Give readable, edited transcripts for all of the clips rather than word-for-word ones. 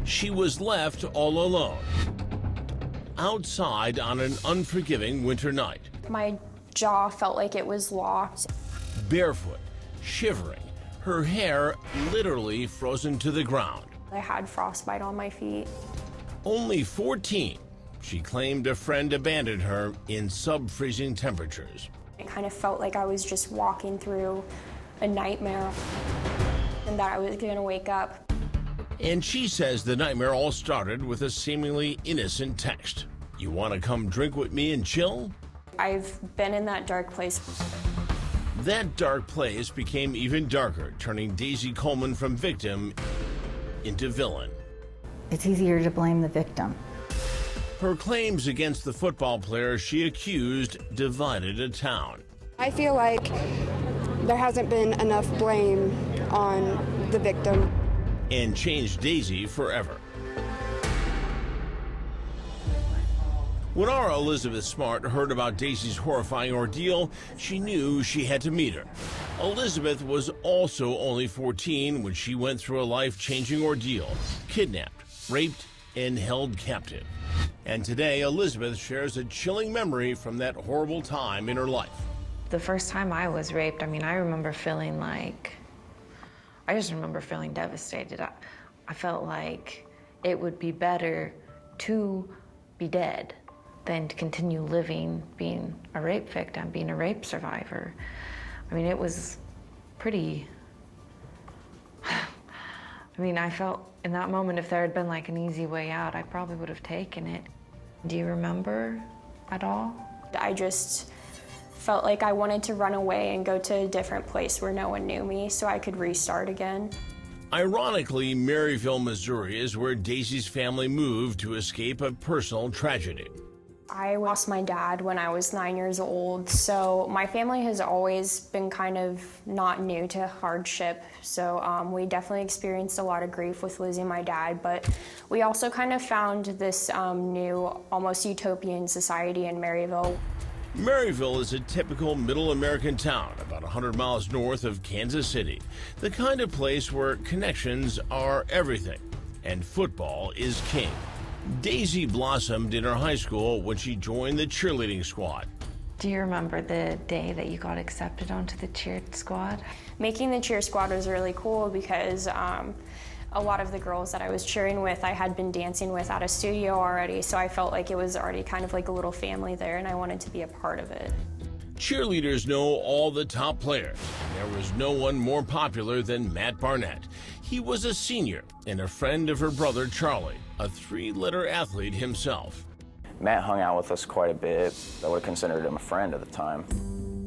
She was left all alone, outside on an unforgiving winter night. My jaw felt like it was locked. Barefoot, shivering, her hair literally frozen to the ground. I had frostbite on my feet. Only 14, she claimed a friend abandoned her in sub-freezing temperatures. It kind of felt like I was just walking through a nightmare and that I was going to wake up. And she says the nightmare all started with a seemingly innocent text. You want to come drink with me and chill? I've been in that dark place. That dark place became even darker, turning Daisy Coleman from victim into villain. It's easier to blame the victim. Her claims against the football player she accused divided a town. I feel like there hasn't been enough blame on the victim. And changed Daisy forever. When our Elizabeth Smart heard about Daisy's horrifying ordeal, she knew she had to meet her. Elizabeth was also only 14 when she went through a life-changing ordeal, kidnapped, raped, and held captive. And today, Elizabeth shares a chilling memory from that horrible time in her life. The first time I was raped, I remember feeling like, I just remember feeling devastated. I felt like it would be better to be dead than to continue living, being a rape victim, being a rape survivor. It was pretty, I felt in that moment if there had been like an easy way out, I probably would have taken it. Do you remember at all? I just felt like I wanted to run away and go to a different place where no one knew me so I could restart again. Ironically, Maryville, Missouri is where Daisy's family moved to escape a personal tragedy. I lost my dad when I was 9 years old, so my family has always been kind of not new to hardship. So we definitely experienced a lot of grief with losing my dad, but we also kind of found this new, almost utopian society in Maryville. Maryville is a typical middle American town about 100 miles north of Kansas City, the kind of place where connections are everything and football is king. Daisy blossomed in her high school when she joined the cheerleading squad. Do you remember the day that you got accepted onto the cheer squad? Making the cheer squad was really cool because a lot of the girls that I was cheering with, I had been dancing with at a studio already, so I felt like it was already kind of like a little family there, and I wanted to be a part of it. Cheerleaders know all the top players. There was no one more popular than Matt Barnett. He was a senior and a friend of her brother Charlie, a three-letter athlete himself. Matt hung out with us quite a bit. I would have considered him a friend at the time.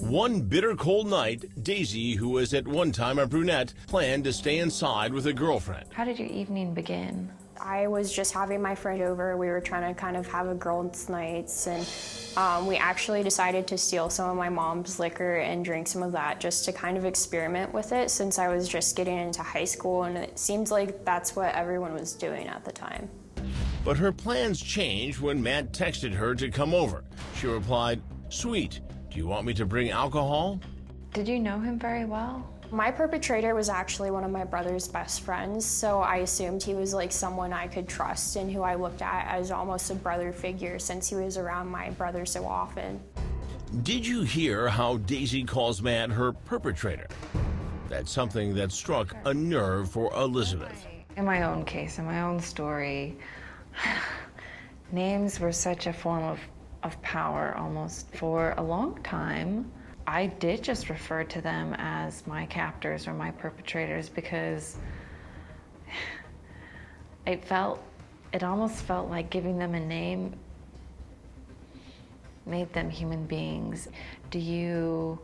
One bitter cold night, Daisy, who was at one time a brunette, planned to stay inside with a girlfriend. How did your evening begin? I was just having my friend over. We were trying to kind of have a girls' nights, and we actually decided to steal some of my mom's liquor and drink some of that just to kind of experiment with it, since I was just getting into high school, and it seems like that's what everyone was doing at the time. But her plans changed when Matt texted her to come over. She replied, "Sweet, do you want me to bring alcohol?" Did you know him very well? My perpetrator was actually one of my brother's best friends, so I assumed he was like someone I could trust and who I looked at as almost a brother figure since he was around my brother so often. Did you hear how Daisy calls Matt her perpetrator? That's something that struck a nerve for Elizabeth. In my own case, in my own story, names were such a form of power almost. For a long time, I did just refer to them as my captors or my perpetrators because it almost felt like giving them a name made them human beings. Do you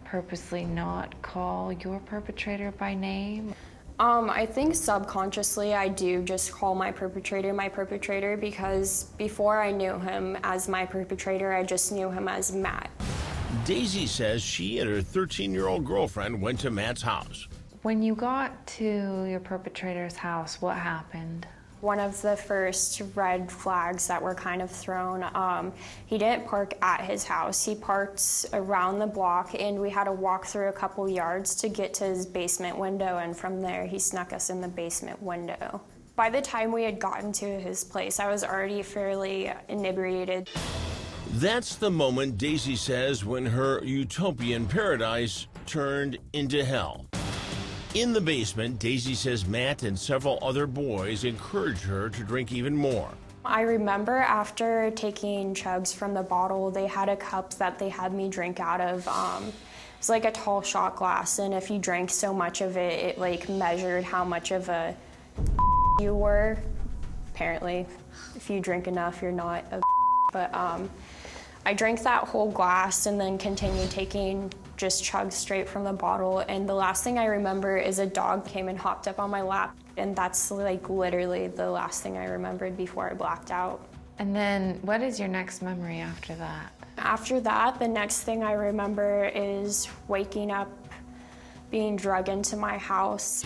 purposely not call your perpetrator by name? I think subconsciously I do just call my perpetrator because before I knew him as my perpetrator, I just knew him as Matt. Daisy says she and her 13-year-old girlfriend went to Matt's house. When you got to your perpetrator's house, what happened? One of the first red flags that were kind of thrown, he didn't park at his house. He parked around the block, and we had to walk through a couple yards to get to his basement window, and from there he snuck us in the basement window. By the time we had gotten to his place, I was already fairly inebriated. That's the moment, Daisy says, when her utopian paradise turned into hell. In the basement, Daisy says Matt and several other boys encouraged her to drink even more. I remember after taking chugs from the bottle, they had a cup that they had me drink out of. It's like a tall shot glass, and if you drank so much of it, it like measured how much of a you were. Apparently, if you drink enough, you're not a but I drank that whole glass and then continued taking just chugs straight from the bottle, and the last thing I remember is a dog came and hopped up on my lap, and that's like literally the last thing I remembered before I blacked out. And then what is your next memory after that? After that, the next thing I remember is waking up, being drugged into my house.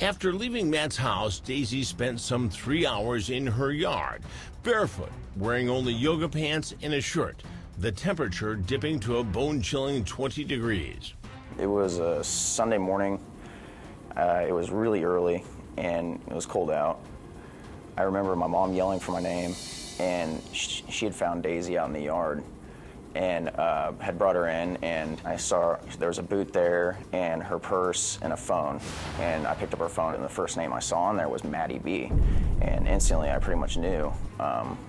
After leaving Matt's house, Daisy spent some 3 hours in her yard, barefoot, wearing only yoga pants and a shirt, the temperature dipping to a bone-chilling 20 degrees. It was a Sunday morning. It was really early, and it was cold out. I remember my mom yelling for my name, and she had found Daisy out in the yard and had brought her in, and I saw there was a boot there and her purse and a phone, and I picked up her phone, and the first name I saw on there was Maddie B, and instantly I pretty much knew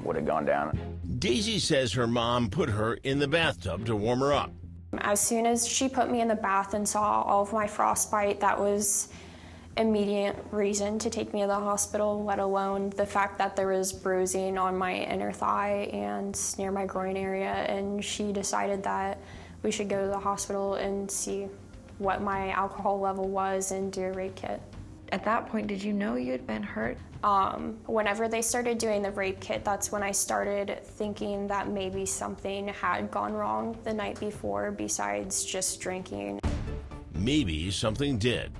what had gone down. Daisy says her mom put her in the bathtub to warm her up. As soon as she put me in the bath and saw all of my frostbite, that was immediate reason to take me to the hospital, let alone the fact that there was bruising on my inner thigh and near my groin area, and she decided that we should go to the hospital and see what my alcohol level was and do a rape kit. At that point, did you know you had been hurt? Whenever they started doing the rape kit, that's when I started thinking that maybe something had gone wrong the night before besides just drinking. Maybe something did.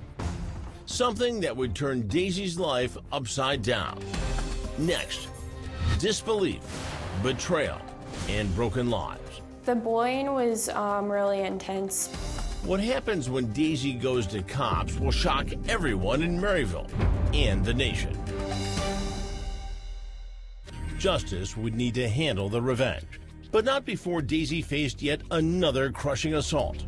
Something that would turn Daisy's life upside down. Next, disbelief, betrayal, and broken lives. The bullying was really intense. What happens when Daisy goes to cops will shock everyone in Maryville and the nation. Justice would need to handle the revenge, but not before Daisy faced yet another crushing assault.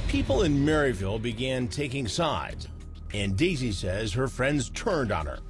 People in Maryville began taking sides, and Daisy says her friends turned on her.